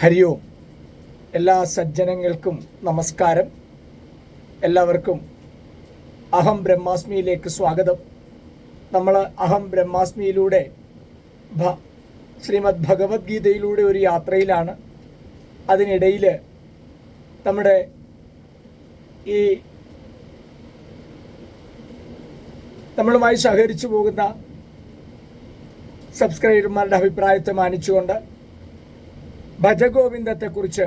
ഹരി ഓം. എല്ലാ സജ്ജനങ്ങൾക്കും നമസ്കാരം. എല്ലാവർക്കും അഹം ബ്രഹ്മാസ്മിയിലേക്ക് സ്വാഗതം. നമ്മൾ അഹം ബ്രഹ്മാസ്മിയിലൂടെ ശ്രീമദ് ഭഗവത്ഗീതയിലൂടെ ഒരു യാത്രയിലാണ്. അതിനിടയിൽ നമ്മുടെ ഈ നമ്മളുമായി സഹകരിച്ചു പോകുന്ന സബ്സ്ക്രൈബർമാരുടെ അഭിപ്രായത്തെ മാനിച്ചുകൊണ്ട് ഭജഗോവിന്ദത്തെക്കുറിച്ച്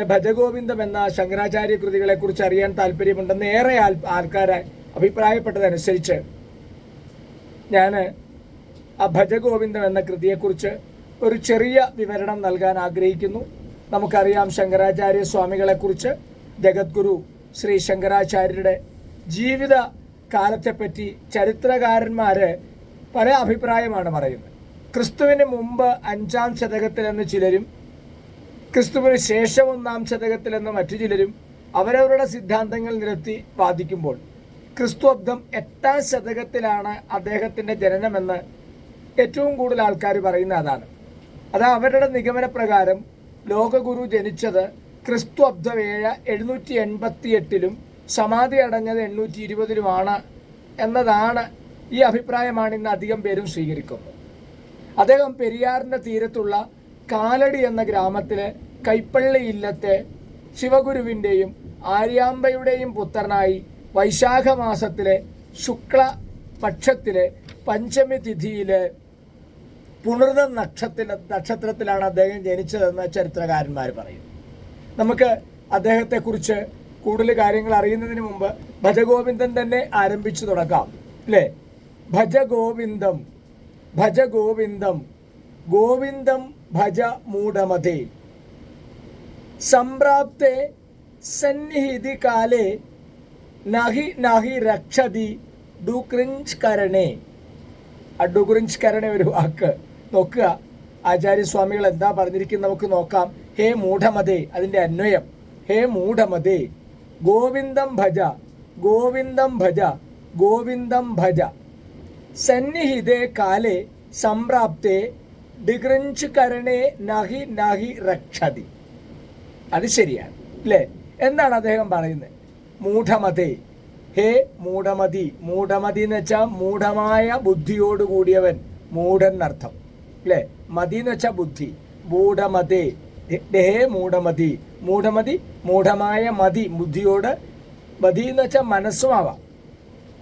ഭജഗോവിന്ദം എന്ന ശങ്കരാചാര്യ കൃതികളെക്കുറിച്ച് അറിയാൻ താല്പര്യമുണ്ടെന്ന് ഏറെ ആൾക്കാരെ അഭിപ്രായപ്പെട്ടതനുസരിച്ച് ഞാൻ ആ ഭജഗോവിന്ദം എന്ന കൃതിയെക്കുറിച്ച് ഒരു ചെറിയ വിവരണം നൽകാൻ ആഗ്രഹിക്കുന്നു. നമുക്കറിയാം ശങ്കരാചാര്യ സ്വാമികളെക്കുറിച്ച് ജഗദ്ഗുരു ശ്രീ ശങ്കരാചാര്യരുടെ ജീവിത കാലത്തെപ്പറ്റി ചരിത്രകാരന്മാർ പല അഭിപ്രായമാണ് പറയുന്നത്. ക്രിസ്തുവിന് മുമ്പ് 5-ാം ശതകത്തിലെന്ന് ചിലരും, ക്രിസ്തുവിന് ശേഷം 1-ാം ശതകത്തിലെന്ന് മറ്റു ചിലരും അവരവരുടെ സിദ്ധാന്തങ്ങൾ നിരത്തി വാദിക്കുമ്പോൾ ക്രിസ്തുബ്ദം 8-ാം ശതകത്തിലാണ് അദ്ദേഹത്തിൻ്റെ ജനനമെന്ന് ഏറ്റവും കൂടുതൽ ആൾക്കാർ പറയുന്ന അതാണ്. അത് അവരുടെ നിഗമനപ്രകാരം ലോകഗുരു ജനിച്ചത് ക്രിസ്തുബ്ദം 788-ലും സമാധി അടഞ്ഞത് 820-ലുമാണ് എന്നതാണ്. ഈ അഭിപ്രായമാണ് ഇന്ന് അധികം പേരും സ്വീകരിക്കുന്നത്. അദ്ദേഹം പെരിയാറിൻ്റെ തീരത്തുള്ള കാലടി എന്ന ഗ്രാമത്തിലെ കൈപ്പള്ളി ഇല്ലത്തെ ശിവഗുരുവിൻ്റെയും ആര്യാമ്പയുടെയും പുത്രനായി വൈശാഖ മാസത്തിലെ ശുക്ലപക്ഷത്തിലെ പഞ്ചമി തിഥിയിലെ പുണർദ നക്ഷത്രത്തിലാണ് അദ്ദേഹം ജനിച്ചതെന്ന് ചരിത്രകാരന്മാർ പറയുന്നു. നമുക്ക് അദ്ദേഹത്തെക്കുറിച്ച് കൂടുതൽ കാര്യങ്ങൾ അറിയുന്നതിന് മുമ്പ് ഭജഗോവിന്ദൻ തന്നെ ആരംഭിച്ചു തുടങ്ങാം, അല്ലേ? ഭജഗോവിന്ദം ഭജഗോവിന്ദം ഗോവിന്ദം ഭജ മൂഢമതേ സംപ്രാപ്തേ സന്നിഹിതി കാലേ നഹി നഹി രക്ഷതി ഡുക്രിഞ്ച് കരണേ. ആ ഡുക്രിഞ്ച് കരണേ ഒരു വാക്ക് നോക്കുക, ആചാര്യസ്വാമികൾ എന്താ പറഞ്ഞിരിക്കുന്നത് നമുക്ക് നോക്കാം. ഹേ മൂഢമതേ, അതിൻ്റെ അന്വയം ഹേ മൂഢമതേ ഗോവിന്ദം ഭജ ഗോവിന്ദം ഭജ ഗോവിന്ദം ഭജ സന്നിഹിതേ കാലേ സംപ്രാപ്തേ ഡിഗ്രഞ്ച് കരണേ നഹി നഹി രക്ഷതി. അത് ശരിയാണ്, അല്ലേ? എന്താണ് അദ്ദേഹം പറയുന്നത്? മൂഢമതേ, ഹേ മൂഢമതി. മൂഢമതി എന്ന് വെച്ചാൽ മൂഢമായ ബുദ്ധിയോട് കൂടിയവൻ, മൂഢൻ എന്നർത്ഥം, അല്ലേ? മതി എന്ന് വെച്ചാൽ ബുദ്ധി. മൂഢമതേ, ഹേ മൂഢമതി. മൂഢമതി മൂഢമായ മതി, ബുദ്ധിയോട്. മതി എന്ന് വെച്ചാൽ മനസ്സുമാവാം,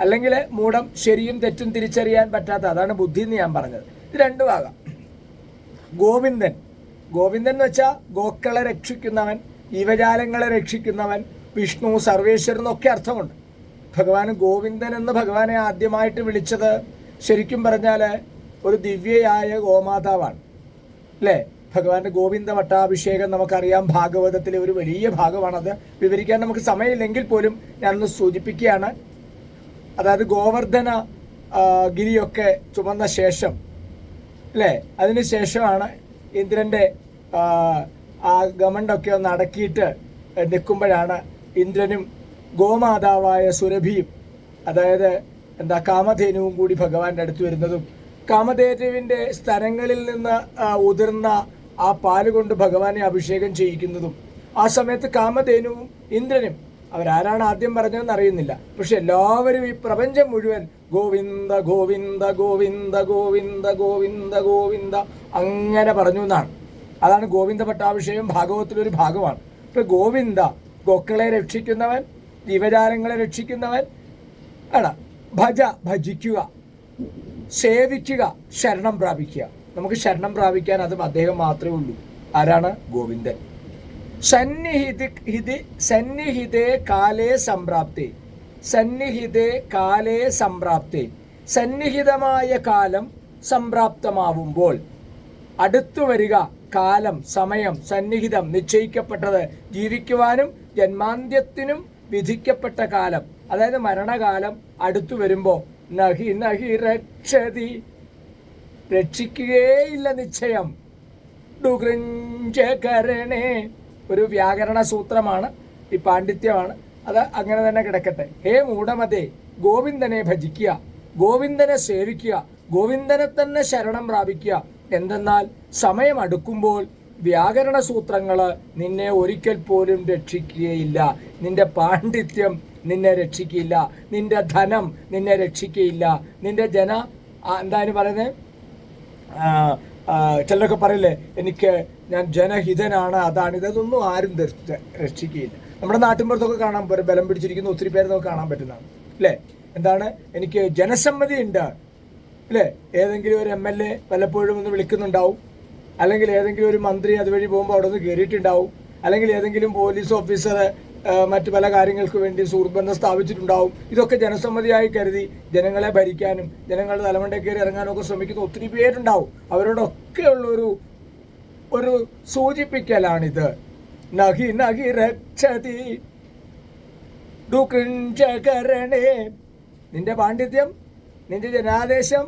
അല്ലെങ്കിൽ മൂഢം ശരിയും തെറ്റും തിരിച്ചറിയാൻ പറ്റാത്ത, അതാണ് ബുദ്ധി എന്ന് ഞാൻ പറഞ്ഞത്. ഇത് രണ്ടും ആകാം. ഗോവിന്ദൻ, ഗോവിന്ദൻ എന്ന് വെച്ചാൽ ഗോക്കളെ രക്ഷിക്കുന്നവൻ, ജീവജാലങ്ങളെ രക്ഷിക്കുന്നവൻ, വിഷ്ണു, സർവേശ്വരൻ എന്നൊക്കെ അർത്ഥമുണ്ട്. ഭഗവാൻ ഗോവിന്ദൻ എന്ന് ഭഗവാനെ ആദ്യമായിട്ട് വിളിച്ചത് ശരിക്കും പറഞ്ഞാൽ ഒരു ദിവ്യയായ ഗോമാതാവാണ്, അല്ലേ? ഭഗവാന്റെ ഗോവിന്ദ പട്ടാഭിഷേകം നമുക്കറിയാം, ഭാഗവതത്തിലെ ഒരു വലിയ ഭാഗമാണത്. വിവരിക്കാൻ നമുക്ക് സമയമില്ലെങ്കിൽ പോലും ഞാനൊന്ന് സൂചിപ്പിക്കുകയാണ്. അതായത് ഗോവർദ്ധന ഗിരിയൊക്കെ ചുമന്ന ശേഷം, അല്ലേ, അതിന് ശേഷമാണ് ഇന്ദ്രൻ്റെ ആ ഗമണ്ടൊക്കെ ഒന്ന് അടക്കിയിട്ട് നിൽക്കുമ്പോഴാണ് ഇന്ദ്രനും ഗോമാതാവായ സുരഭിയും, അതായത് കാമധേനുവും കൂടി ഭഗവാന്റെ അടുത്ത് വരുന്നതും കാമധേനുവിൻ്റെ സ്ഥലങ്ങളിൽ നിന്ന് ഉതിർന്ന ആ പാല് കൊണ്ട് ഭഗവാനെ അഭിഷേകം ചെയ്യിക്കുന്നതും. ആ സമയത്ത് കാമധേനുവും ഇന്ദ്രനും അവരാരാണ് ആദ്യം പറഞ്ഞതെന്ന് അറിയുന്നില്ല, പക്ഷെ എല്ലാവരും ഈ പ്രപഞ്ചം മുഴുവൻ ഗോവിന്ദ ഗോവിന്ദ ഗോവിന്ദ ഗോവിന്ദ ഗോവിന്ദ ഗോവിന്ദ അങ്ങനെ പറഞ്ഞു എന്നാണ്. അതാണ് ഗോവിന്ദ പട്ടാഭിഷേകം, ഭാഗവത്തിലൊരു ഭാഗമാണ്. ഇപ്പൊ ഗോവിന്ദ, ഗോക്കളെ രക്ഷിക്കുന്നവൻ, ജീവജാലങ്ങളെ രക്ഷിക്കുന്നവൻ ആണ്. ഭജ, ഭജിക്കുക, സേവിക്കുക, ശരണം പ്രാപിക്കുക. നമുക്ക് ശരണം പ്രാപിക്കാൻ അതും അദ്ദേഹം മാത്രമേ ഉള്ളൂ. ആരാണ്? ഗോവിന്ദൻ. സന്നിഹിതേ കാലേ സംപ്രാപ്തേ, സന്നിഹിതേ കാലേ സംപ്രാപ്തേ, സന്നിഹിതമായ കാലം സംപ്രാപ്തമാവുമ്പോൾ, അടുത്തു വരിക കാലം, സമയം, സന്നിഹിതം, നിശ്ചയിക്കപ്പെട്ടത്, ജീവിക്കുവാനും ജന്മാന്ത്യത്തിനും വിധിക്കപ്പെട്ട കാലം, അതായത് മരണകാലം അടുത്തു വരുമ്പോൾ നഹി നഹി രക്ഷതി, രക്ഷിക്കുകയില്ല നിശ്ചയം. ഡുകൃഞ്ചകരണേ, ഒരു വ്യാകരണ സൂത്രമാണ്, ഈ പാണ്ഡിത്യമാണ്, അത് അങ്ങനെ തന്നെ കിടക്കട്ടെ. ഹേ മൂഢമതേ ഗോവിന്ദനെ ഭജിക്കുക, ഗോവിന്ദനെ സേവിക്കുക, ഗോവിന്ദനെ തന്നെ ശരണം പ്രാപിക്കുക. എന്തെന്നാൽ സമയം അടുക്കുമ്പോൾ വ്യാകരണ സൂത്രങ്ങൾ നിന്നെ ഒരിക്കൽ പോലും രക്ഷിക്കുകയില്ല. നിന്റെ പാണ്ഡിത്യം നിന്നെ രക്ഷിക്കില്ല. നിന്റെ ധനം നിന്നെ രക്ഷിക്കുകയില്ല. നിന്റെ എന്താണ് പറയുന്നത്, ചിലരൊക്കെ പറയില്ലേ, ഞാൻ ജനഹിതനാണ്, ഇതൊന്നും ആരും രക്ഷിക്കുകയില്ല. നമ്മുടെ നാട്ടിൻപുറത്തൊക്കെ കാണാൻ ബലം പിടിച്ചിരിക്കുന്ന ഒത്തിരി പേര് നമുക്ക് കാണാൻ പറ്റുന്നതാണ് അല്ലേ. എനിക്ക് ജനസമ്മതി ഉണ്ട് അല്ലേ. ഏതെങ്കിലും ഒരു MLA പലപ്പോഴും ഒന്ന് വിളിക്കുന്നുണ്ടാവും, അല്ലെങ്കിൽ ഏതെങ്കിലും ഒരു മന്ത്രി അതുവഴി പോകുമ്പോൾ അവിടെ നിന്ന് കയറിയിട്ടുണ്ടാവും, അല്ലെങ്കിൽ ഏതെങ്കിലും പോലീസ് ഓഫീസർ മറ്റു പല കാര്യങ്ങൾക്ക് വേണ്ടി സുഹൃത്ബന്ധം സ്ഥാപിച്ചിട്ടുണ്ടാവും. ഇതൊക്കെ ജനസമ്മതിയായി കരുതി ജനങ്ങളെ ഭരിക്കാനും ജനങ്ങളുടെ തലമുണ്ടയിൽ കയറി ഇറങ്ങാനും ഒക്കെ ശ്രമിക്കുന്ന ഒത്തിരി പേരുണ്ടാവും. അവരോടൊക്കെ ഉള്ളൊരു സൂചിപ്പിക്കലാണിത്. നഹി നഹി രക്ഷതി ഡുകൃഞ്ചകരണേ. നിന്റെ പാണ്ഡിത്യം, നിന്റെ ജനാദേശം,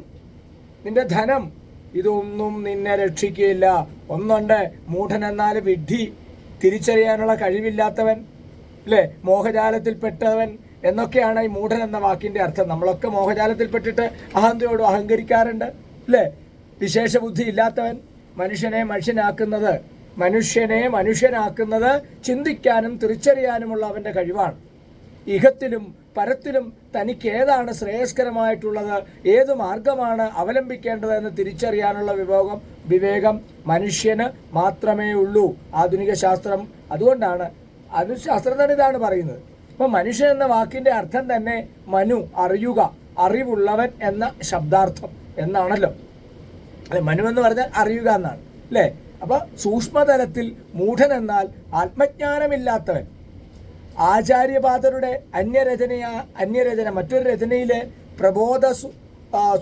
നിന്റെ ധനം, ഇതൊന്നും നിന്നെ രക്ഷിക്കുകയില്ല. ഒന്നുണ്ട്, മൂഢൻ എന്നാൽ വിഡ്ഢി, തിരിച്ചറിയാനുള്ള കഴിവില്ലാത്തവൻ അല്ലേ, മോഹജാലത്തിൽപ്പെട്ടവൻ എന്നൊക്കെയാണ് ഈ മൂഢൻ എന്ന വാക്കിൻ്റെ അർത്ഥം. നമ്മളൊക്കെ മോഹജാലത്തിൽപ്പെട്ടിട്ട് അഹന്തയോടും അഹങ്കരിക്കാറുണ്ട് അല്ലേ. വിശേഷ ബുദ്ധി ഇല്ലാത്തവൻ. മനുഷ്യനെ മനുഷ്യനാക്കുന്നത് ചിന്തിക്കാനും തിരിച്ചറിയാനുമുള്ള അവൻ്റെ കഴിവാണ്. ഇഹത്തിലും പരത്തിലും തനിക്ക് ഏതാണ് ശ്രേയസ്കരമായിട്ടുള്ളത്, ഏത് മാർഗമാണ് അവലംബിക്കേണ്ടതെന്ന് തിരിച്ചറിയാനുള്ള വിവേകം മനുഷ്യന് മാത്രമേ ഉള്ളൂ. ആധുനിക ശാസ്ത്രം അതുകൊണ്ടാണ്, ശാസ്ത്രം തന്നെ ഇതാണ് പറയുന്നത്. അപ്പം മനുഷ്യൻ എന്ന വാക്കിൻ്റെ അർത്ഥം തന്നെ അറിയുക, അറിവുള്ളവൻ എന്ന ശബ്ദാർത്ഥം എന്നാണല്ലോ അല്ലെ. മനു എന്ന് പറഞ്ഞാൽ അറിയുക എന്നാണ് അല്ലേ. അപ്പോൾ സൂക്ഷ്മതലത്തിൽ മൂഢൻ എന്നാൽ ആത്മജ്ഞാനമില്ലാത്തവൻ. ആചാര്യപാദരുടെ അന്യരചന മറ്റൊരു രചനയിലെ പ്രബോധ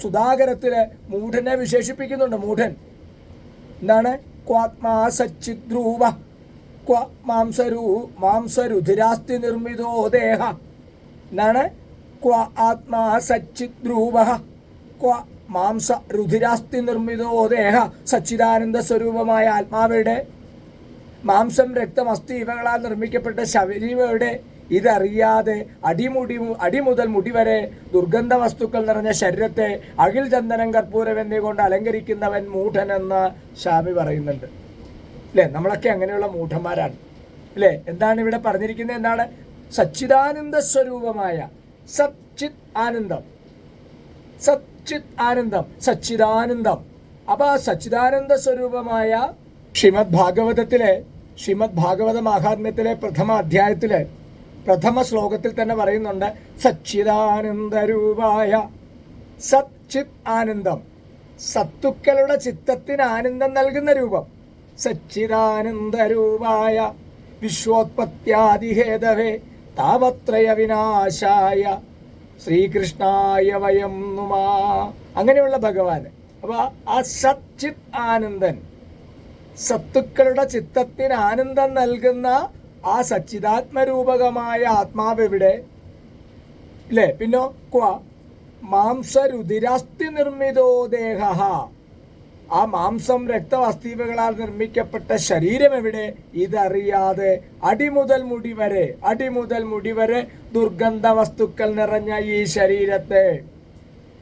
സുധാകരത്തില് മൂഢനെ വിശേഷിപ്പിക്കുന്നുണ്ട്. മൂഢൻ എന്താണ്? ക്വാത്മാ സച്ചിദ്രൂപ ക്വ മാംസരുധിരാസ്തി നിർമ്മിതോ ദേഹ. എന്താണ്? ക്വ ആത്മാ സച്ചിദ്രൂപ ക്വ മാംസരുധിരാസ്തി നിർമ്മിതോ ദേഹ. സച്ചിദാനന്ദ സ്വരൂപമായ ആത്മാവയുടെ മാംസം, രക്തം, അസ്ഥി ഇവകളാൽ നിർമ്മിക്കപ്പെട്ട ശരീരയുടെ ഇതറിയാതെ അടി മുതൽ മുടി വരെ ദുർഗന്ധ വസ്തുക്കൾ നിറഞ്ഞ ശരീരത്തെ അകിൽ, ചന്ദനം, കർപ്പൂരം എന്നിവ അലങ്കരിക്കുന്നവൻ മൂഢനെന്ന് സ്വാമി പറയുന്നുണ്ട് അല്ലേ. നമ്മളൊക്കെ അങ്ങനെയുള്ള മൂഢന്മാരാണ് അല്ലേ. എന്താണ് ഇവിടെ പറഞ്ഞിരിക്കുന്നത്? എന്താണ്? സച്ചിദാനന്ദ സ്വരൂപമായ സച്ചിത് ആനന്ദം, സച്ചിദാനന്ദം. അപ്പൊ ആ സച്ചിദാനന്ദ സ്വരൂപമായ ശ്രീമദ് ഭാഗവത മഹാത്മ്യത്തിലെ പ്രഥമ അധ്യായത്തിലെ പ്രഥമ ശ്ലോകത്തിൽ തന്നെ പറയുന്നുണ്ട്, സച്ചിദാനന്ദരൂപായ. സച്ചിത് ആനന്ദം, സത്തുക്കളുടെ ചിത്തത്തിന് ആനന്ദം നൽകുന്ന രൂപം. സച്ചിദാനന്ദരൂപായ വിശ്വോത്പത്യാദിഹേതവേ താപത്രയ വിനാശായ ശ്രീകൃഷ്ണായ വയം നുമാ. അങ്ങനെയുള്ള ഭഗവാന്. അപ്പൊ ആ സച്ചിത് ആനന്ദൻ, സത്തുക്കളുടെ ചിത്തത്തിന് ആനന്ദം നൽകുന്ന ആ സച്ചിദാത്മരൂപകമായ ആത്മാവ് എവിടെ ഇല്ലേ. പിന്നോ ക്വ മാംസരുധിരാസ്തി നിർമ്മിതോ ദേഹ. ആ മാംസം, രക്തം, അസ്ഥികളാൽ നിർമ്മിക്കപ്പെട്ട ശരീരം എവിടെ? ഇതറിയാതെ അടിമുതൽ മുടി വരെ ദുർഗന്ധ വസ്തുക്കൾ നിറഞ്ഞ ഈ ശരീരത്തെ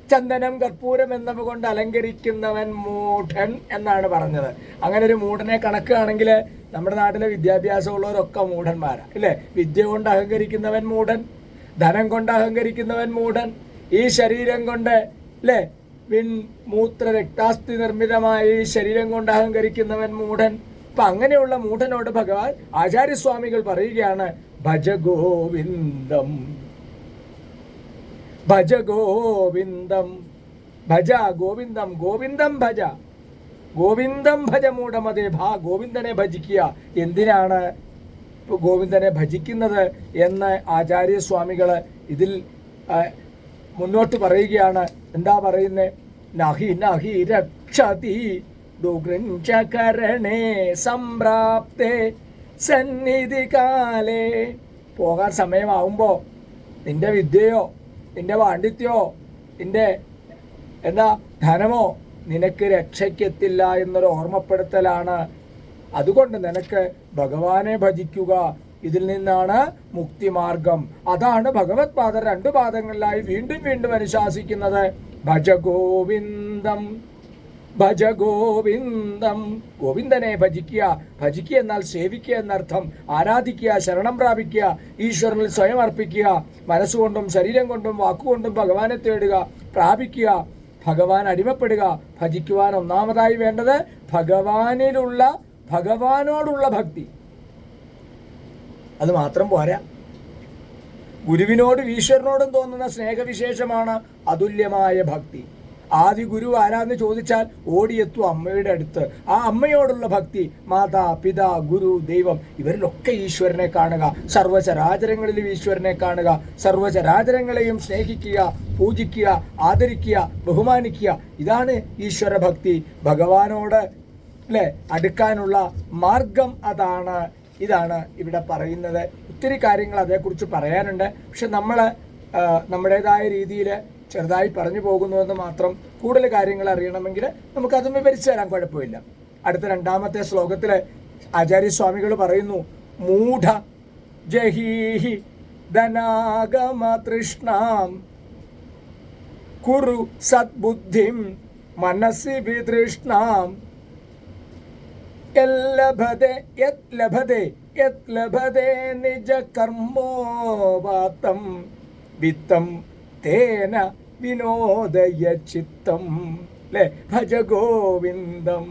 ചന്ദനം, കർപ്പൂരം എന്നിവ കൊണ്ട് അലങ്കരിക്കുന്നവൻ മൂഢൻ എന്നാണ് പറഞ്ഞത്. അങ്ങനെ ഒരു മൂഢനെ കണക്കുകയാണെങ്കിൽ നമ്മുടെ നാട്ടിലെ വിദ്യാഭ്യാസമുള്ളവരൊക്കെ മൂഢന്മാരാണ് ഇല്ലേ. വിദ്യ കൊണ്ട് അഹങ്കരിക്കുന്നവൻ മൂഢൻ, ധനം കൊണ്ട് അഹങ്കരിക്കുന്നവൻ മൂഢൻ, ഈ ശരീരം കൊണ്ട് അല്ലേ മൂത്ര രക്താസ്ഥി നിർമ്മിതമായ ഈ ശരീരം കൊണ്ട് അഹങ്കരിക്കുന്നവൻ മൂഢൻ. അപ്പൊ അങ്ങനെയുള്ള മൂഢനോട് ഭഗവാൻ ആചാര്യസ്വാമികൾ പറയുകയാണ്, ഭജ ഗോവിന്ദം, ഭജ ഗോവിന്ദം, ഭജ ഗോവിന്ദം, ഗോവിന്ദം ഭജ മൂഢമതേ. ഗോവിന്ദനെ ഭജിക്കുക. എന്തിനാണ് ഗോവിന്ദനെ ഭജിക്കുന്നത് എന്ന് ആചാര്യസ്വാമികള് ഇതിൽ മുന്നോട്ട് പറയുകയാണ്. എന്താ പറയുന്നത്? നഹി നഹി രക്ഷതി ഡുകൃഞ്ചകരണേ സംപ്രാപ്തേ സന്നിധി കാലേ. പോകാൻ സമയമാവുമ്പോ നിന്റെ വിദ്യയോ നിന്റെ പാണ്ഡിത്യോ നിന്റെ ധനമോ നിനക്ക് രക്ഷയ്ക്കെത്തില്ല എന്നൊരു ഓർമ്മപ്പെടുത്തലാണ്. അതുകൊണ്ട് നിനക്ക് ഭഗവാനെ ഭജിക്കുക. ഇതിൽ നിന്നാണ് മുക്തിമാർഗം. അതാണ് ഭഗവത് പാദർ 2 പാദങ്ങളിലായി വീണ്ടും അനുശാസിക്കുന്നത്. ഭജ ഗോവിന്ദം, ഭജ ഗോവിന്ദം. ഗോവിന്ദനെ ഭജിക്കുക. ഭജിക്കുക എന്നാൽ സേവിക്കുക എന്നർത്ഥം. ആരാധിക്കുക, ശരണം പ്രാപിക്കുക, ഈശ്വരനിൽ സ്വയം അർപ്പിക്കുക. മനസ്സുകൊണ്ടും ശരീരം കൊണ്ടും വാക്കുകൊണ്ടും ഭഗവാനെ തേടുക, പ്രാപിക്കുക, ഭഗവാൻ അടിമപ്പെടുക. ഭജിക്കുവാൻ ഒന്നാമതായി വേണ്ടത് ഭഗവാനോടുള്ള ഭക്തി. അത് മാത്രം പോരാ, ഗുരുവിനോടും ഈശ്വരനോടും തോന്നുന്ന സ്നേഹവിശേഷമാണ് അതുല്യമായ ഭക്തി. ആദ്യ ഗുരു ആരാന്ന് ചോദിച്ചാൽ ഓടിയെത്തും അമ്മയുടെ അടുത്ത്. ആ അമ്മയോടുള്ള ഭക്തി, മാതാ, പിതാ, ഗുരു, ദൈവം, ഇവരിലൊക്കെ ഈശ്വരനെ കാണുക. സർവ്വചരാചരങ്ങളിലും ഈശ്വരനെ കാണുക. സർവ്വചരാചരങ്ങളെയും സ്നേഹിക്കുക, പൂജിക്കുക, ആദരിക്കുക, ബഹുമാനിക്കുക. ഇതാണ് ഈശ്വര ഭക്തി. ഭഗവാനോട് അടുക്കാനുള്ള മാർഗം അതാണ്. ഇതാണ് ഇവിടെ പറയുന്നത്. ഒത്തിരി കാര്യങ്ങൾ അതേക്കുറിച്ച് പറയാനുണ്ട്. പക്ഷെ നമ്മൾ നമ്മുടേതായ രീതിയിൽ ചെറുതായി പറഞ്ഞു പോകുന്നുവെന്ന് മാത്രം. കൂടുതൽ കാര്യങ്ങൾ അറിയണമെങ്കിൽ നമുക്കതും വിവരിച്ചു തരാൻ കുഴപ്പമില്ല. അടുത്ത രണ്ടാമത്തെ ശ്ലോകത്തിൽ ആചാര്യസ്വാമികൾ പറയുന്നു, മൂഢ ജഹീഹി ധനാഗമ തൃഷ്ണാം കുരു സദ്ബുദ്ധിം മനസ്സി വിതൃഷ്ണാം ലഭതേ നിജ കർമ്മോപാത്തം വിത്തം തേന വിനോദയ ചിത്തം. ഭജ ഗോവിന്ദം.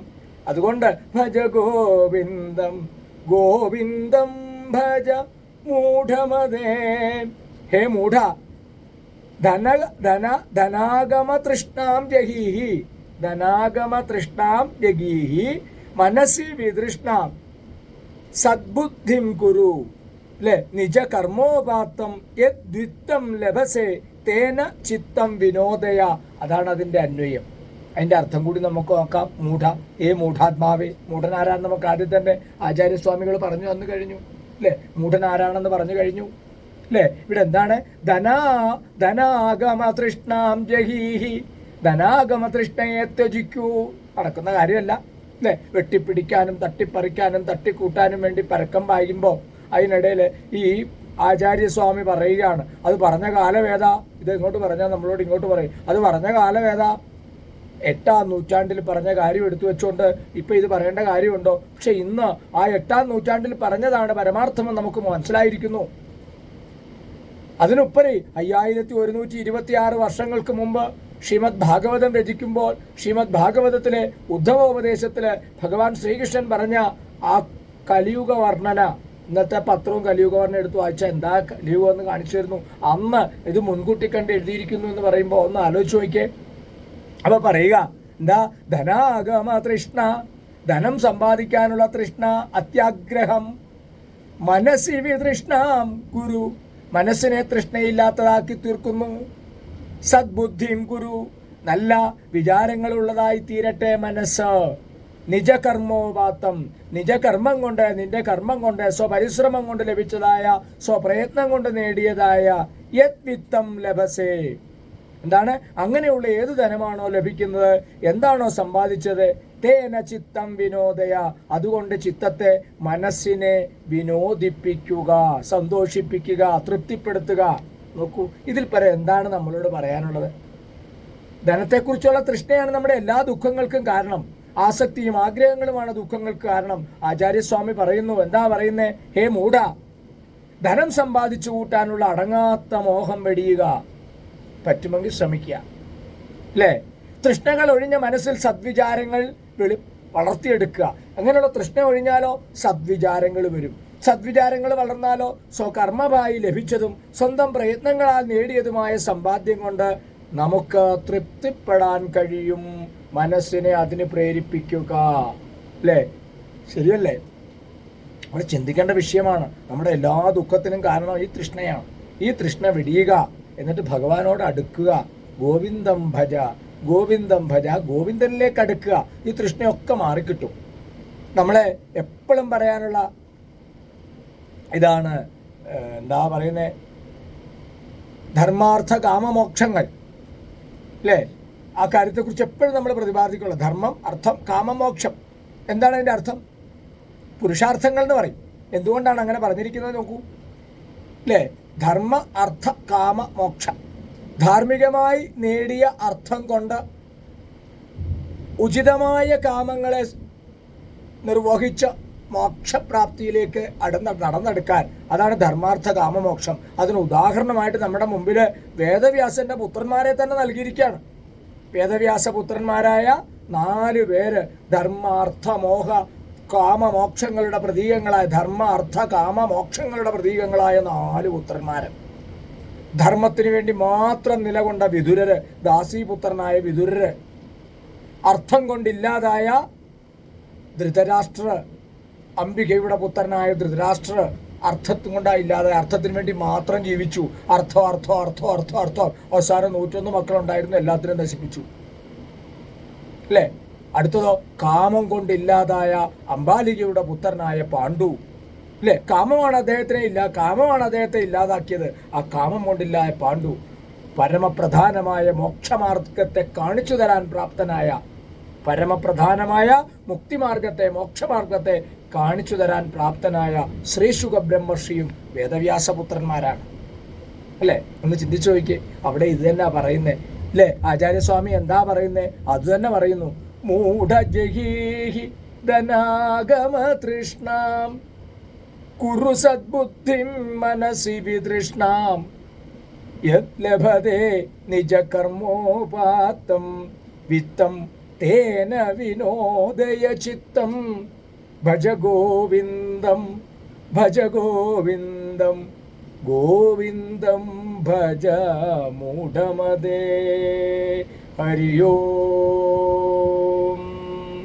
അതുകൊണ്ട് ഭജ ഗോവിന്ദം, ഗോവിന്ദം ഭജ മൂഢമതേ. ഹേ മൂഢ, ധനാഗമ തൃഷ്ണാം ജഹീഹി, ധനാഗമ തൃഷ്ണാം ജഗീഹി മനസ്സി വിതൃഷ്ണാം സദ്ബുദ്ധിം കുരു നിജ കർമ്മോപാത്തം യദ്വിത്തം ലഭസേ തേന ചിത്തം വിനോദയ. അതാണ് അതിൻ്റെ അന്വയം. അതിൻ്റെ അർത്ഥം കൂടി നമുക്ക് നോക്കാം. മൂഢ, മൂഢാത്മാവേ. മൂഢനാരാണെന്ന് നമുക്ക് ആദ്യം തന്നെ ആചാര്യസ്വാമികൾ പറഞ്ഞു തന്നു കഴിഞ്ഞു. മൂഢനാരാണെന്ന് പറഞ്ഞു കഴിഞ്ഞു. ഇവിടെ എന്താണ്? ധനാഗമ തൃഷ്ണാം ജഹീഹി. ധനാഗമ തൃഷ്ണയെ ത്യജിക്കൂ. നടക്കുന്ന കാര്യമല്ല. വെട്ടിപ്പിടിക്കാനും തട്ടിപ്പറിക്കാനും തട്ടിക്കൂട്ടാനും വേണ്ടി പരക്കം പായുമ്പോൾ അതിനിടയിൽ ഈ ആചാര്യസ്വാമി പറയുകയാണ്, അത് പറഞ്ഞ കാലവേദ. ഇത് ഇങ്ങോട്ട് പറഞ്ഞാൽ നമ്മളോട് ഇങ്ങോട്ട് പറയും, അത് പറഞ്ഞ കാലവേദ. 8ാം നൂറ്റാണ്ടിൽ പറഞ്ഞ കാര്യം എടുത്തു വെച്ചുകൊണ്ട് ഇപ്പം ഇത് പറയേണ്ട കാര്യമുണ്ടോ? പക്ഷെ ഇന്ന് ആ 8ാം നൂറ്റാണ്ടിൽ പറഞ്ഞതാണ് പരമാർത്ഥമെന്ന് നമുക്ക് മനസ്സിലായിരിക്കുന്നു. അതിനുപ്പരി 5126 വർഷങ്ങൾക്ക് മുമ്പ് ശ്രീമദ് ഭാഗവതം രചിക്കുമ്പോൾ ശ്രീമദ് ഭാഗവതത്തിലെ ഉദ്ധവോപദേശത്തില് ഭഗവാൻ ശ്രീകൃഷ്ണൻ പറഞ്ഞ ആ കലിയുഗ വർണ്ണന, ഇന്നത്തെ പത്രവും കലിയുഗ വർണ്ണന എടുത്ത് വായിച്ചാൽ എന്താ കലിയുഗം എന്ന് കാണിച്ചു തരുന്നു. അന്ന് ഇത് മുൻകൂട്ടി കണ്ട് എഴുതിയിരിക്കുന്നു എന്ന് പറയുമ്പോൾ ഒന്ന് ആലോചിച്ച് നോക്കിയേ. അപ്പൊ പറയുക എന്താ? ധനാഗമ തൃഷ്ണ, ധനം സമ്പാദിക്കാനുള്ള തൃഷ്ണ, അത്യാഗ്രഹം. മനസ്സി വിതൃഷ്ണാം ഗുരു, മനസ്സിനെ തൃഷ്ണയില്ലാത്തതാക്കി തീർക്കുന്നു. സദ്ബുദ്ധിം ഗുരു, നല്ല വിചാരങ്ങളുള്ളതായി തീരട്ടെ മനസ്സ്. നിജകർമ്മോപാത്തം, നിജകർമ്മം കൊണ്ട്, നിന്റെ കർമ്മം കൊണ്ട്, സ്വപരിശ്രമം കൊണ്ട് ലഭിച്ചതായ, സ്വപ്രയത്നം കൊണ്ട് നേടിയതായ യദ്വിത്തം ലഭസേ. എന്താണ്? അങ്ങനെയുള്ള ഏത് ധനമാണോ ലഭിക്കുന്നത്, എന്താണോ സമ്പാദിച്ചത്, തേന ചിത്തം വിനോദയ, അതുകൊണ്ട് ചിത്തത്തെ, മനസ്സിനെ വിനോദിപ്പിക്കുക, സന്തോഷിപ്പിക്കുക, തൃപ്തിപ്പെടുത്തുക. നോക്കൂ, ഇതിൽ പരം എന്താണ് നമ്മളോട് പറയാനുള്ളത്? ധനത്തെക്കുറിച്ചുള്ള തൃഷ്ണയാണ് നമ്മുടെ എല്ലാ ദുഃഖങ്ങൾക്കും കാരണം. ആസക്തിയും ആഗ്രഹങ്ങളുമാണ് ദുഃഖങ്ങൾക്ക് കാരണം. ആചാര്യസ്വാമി പറയുന്നു, എന്താ പറയുന്നേ? ഹേ മൂഢ, ധനം സമ്പാദിച്ചു കൂട്ടാനുള്ള അടങ്ങാത്ത മോഹം വെടിയുക. പറ്റുമെങ്കിൽ ശ്രമിക്കുക. തൃഷ്ണകൾ ഒഴിഞ്ഞ മനസ്സിൽ സദ്വിചാരങ്ങൾ വളർത്തിയെടുക്കുക. അങ്ങനെയുള്ള തൃഷ്ണ ഒഴിഞ്ഞാലോ സദ്വിചാരങ്ങൾ വരും. സദ്വിചാരങ്ങൾ വളർന്നാലോ സ്വകർമ്മമായി ലഭിച്ചതും സ്വന്തം പ്രയത്നങ്ങളാൽ നേടിയതുമായ സമ്പാദ്യം കൊണ്ട് നമുക്ക് തൃപ്തിപ്പെടാൻ കഴിയും. മനസ്സിനെ അതിന് പ്രേരിപ്പിക്കുക. ശരിയല്ലേ? അവിടെ ചിന്തിക്കേണ്ട വിഷയമാണ്. നമ്മുടെ എല്ലാ ദുഃഖത്തിനും കാരണം ഈ തൃഷ്ണയാണ്. ഈ തൃഷ്ണ വെടിയുക, എന്നിട്ട് ഭഗവാനോട് അടുക്കുക. ഗോവിന്ദം ഭജ, ഗോവിന്ദം ഭജ, ഗോവിന്ദനിലേക്ക് അടുക്കുക. ഈ തൃഷ്ണയൊക്കെ മാറിക്കിട്ടും. നമ്മളെ എപ്പോഴും പറയാനുള്ള ഇതാണ്, എന്താ പറയുന്നത്, ധർമാർത്ഥ കാമമോക്ഷങ്ങൾ. ആ കാര്യത്തെക്കുറിച്ച് എപ്പോഴും നമ്മൾ പ്രതിപാദിക്കുള്ളൂ. ധർമ്മം, അർത്ഥം, കാമമോക്ഷം. എന്താണ് അതിൻ്റെ അർത്ഥം? പുരുഷാർത്ഥങ്ങൾ എന്ന് പറയും. എന്തുകൊണ്ടാണ് അങ്ങനെ പറഞ്ഞിരിക്കുന്നത് നോക്കൂ. ധർമ്മ, അർത്ഥ, കാമ, മോക്ഷ. ധാർമ്മികമായി നേടിയ അർത്ഥം കൊണ്ട് ഉചിതമായ കാമങ്ങളെ നിർവഹിച്ച മോക്ഷപ്രാപ്തിയിലേക്ക് നടന്നെടുക്കാൻ, അതാണ് ധർമാർത്ഥ കാമമോക്ഷം. അതിന് ഉദാഹരണമായിട്ട് നമ്മുടെ മുമ്പിൽ വേദവ്യാസന്റെ പുത്രന്മാരെ തന്നെ നൽകിയിരിക്കുകയാണ്. വേദവ്യാസ പുത്രന്മാരായ 4 പേര് ധർമാർത്ഥ മോഹ കാമമോക്ഷങ്ങളുടെ പ്രതീകങ്ങളായ കാമമോക്ഷങ്ങളുടെ പ്രതീകങ്ങളായ 4 പുത്രന്മാര്. ധർമ്മത്തിന് വേണ്ടി മാത്രം നിലകൊണ്ട വിതുരര്, ദാസീപുത്രനായ വിതുരര്, അർത്ഥം കൊണ്ടില്ലാതായ ധൃതരാഷ്ട്ര, അംബികയുടെ പുത്രനായ ധൃതരാഷ്ട്ര അർത്ഥം കൊണ്ടായില്ലാതായ, അർത്ഥത്തിന് വേണ്ടി മാത്രം ജീവിച്ചു. അർത്ഥം അവസാനം 101 മക്കളുണ്ടായിരുന്നു, എല്ലാത്തിനും നശിപ്പിച്ചു അല്ലേ. അടുത്തതോ കാമം കൊണ്ടില്ലാതായ അംബാലികയുടെ പുത്രനായ പാണ്ഡു അല്ലേ. കാമമാണ് അദ്ദേഹത്തെ ഇല്ലാതാക്കിയത്. ആ കാമം കൊണ്ടില്ലായ പാണ്ഡു പരമപ്രധാനമായ മോക്ഷമാർഗത്തെ കാണിച്ചു തരാൻ പ്രാപ്തനായ, പരമപ്രധാനമായ മുക്തിമാർഗത്തെ, മോക്ഷമാർഗത്തെ കാണിച്ചു തരാൻ പ്രാപ്തനായ ശ്രീശുക ബ്രഹ്മർഷിയും വേദവ്യാസപുത്രന്മാരാണ് അല്ലേ. ഒന്ന് ചിന്തിച്ചു നോക്കിയേ, അവിടെ ഇത് തന്നെ പറയുന്നേ അല്ലേ. ആചാര്യസ്വാമി എന്താ പറയുന്നേ? അത് തന്നെ പറയുന്നു. മൂഢജഹീഹി ധനാഗമ തൃഷ്ണാം കുരു സദ്ബുദ്ധിം മനസി വിതൃഷ്ണാം യത് ലഭതേ നിജകർമ്മോപാത്തം വിത്തം തേന വിനോദയ ചിത്തം ഭജ ഗോവിന്ദം ഗോവിന്ദം ഭജ മൂഢമതേ. ഹരിയോ.